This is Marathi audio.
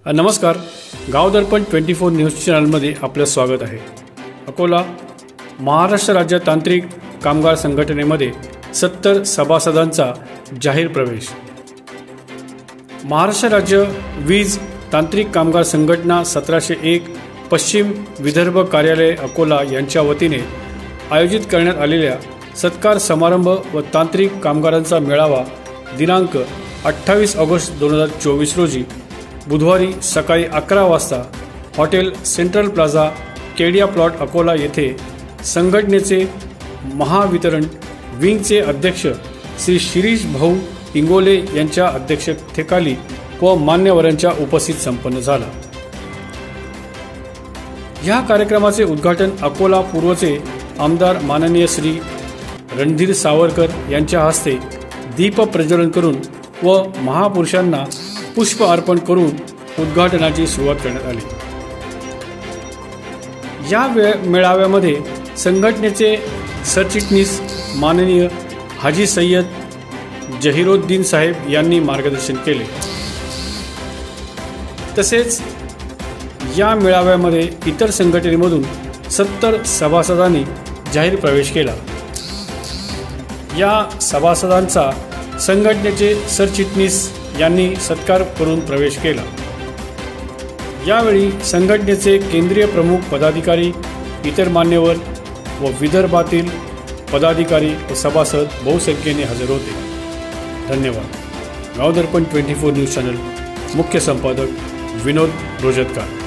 नमस्कार, गाव दर्पण 24 न्यूज चॅनलमध्ये आपलं स्वागत आहे। अकोला महाराष्ट्र राज्य तांत्रिक कामगार संघटनेमध्ये 70 सभासदांचा जाहीर प्रवेश। महाराष्ट्र राज्य वीज तांत्रिक कामगार संघटना 1701 पश्चिम विदर्भ कार्यालय अकोला यांच्या वतीने आयोजित करण्यात आलेल्या सत्कार समारंभ व तांत्रिक कामगारांचा मेळावा दिनांक 28 ऑगस्ट 2024 रोजी बुधवारी सकाळी 11 वाजता hotel central plaza Kedia plot Akola येथे संघटनेचे महावितरण विंगचे अध्यक्ष श्री शिरीष भाऊ इंगोले यांच्या अध्यक्षतेखाली व मान्यवरांच्या उपस्थित संपन्न झाला। या कार्यक्रमाचे उद्घाटन अकोला पूर्वचे आमदार माननीय श्री रणधीर सावरकर यांच्या हस्ते दीप प्रज्वलन करून व महापुरुषांना पुष्प अर्पण करून उद्घाटनाची सुरुवात करण्यात आली। या मेळाव्यामध्ये संघटनेचे सरचिटणीस माननीय हाजी सय्यद जहिरोद्दीन साहेब यांनी मार्गदर्शन केले। तसेच या मेळाव्यामध्ये इतर संघटनेमधून 70 सभासदांनी जाहीर प्रवेश केला। या सभासदांचा संघटनेचे सरचिटणीस यांनी सत्कार करून प्रवेश केला। यावेळी संघटनेचे केंद्रीय प्रमुख पदाधिकारी, इतर मान्यवर व विदर्भातील पदाधिकारी व सभासद बहुसंख्येने हजर होते। धन्यवाद। गाव दर्पण 24 न्यूज चॅनल मुख्य संपादक विनोद रोजतकर।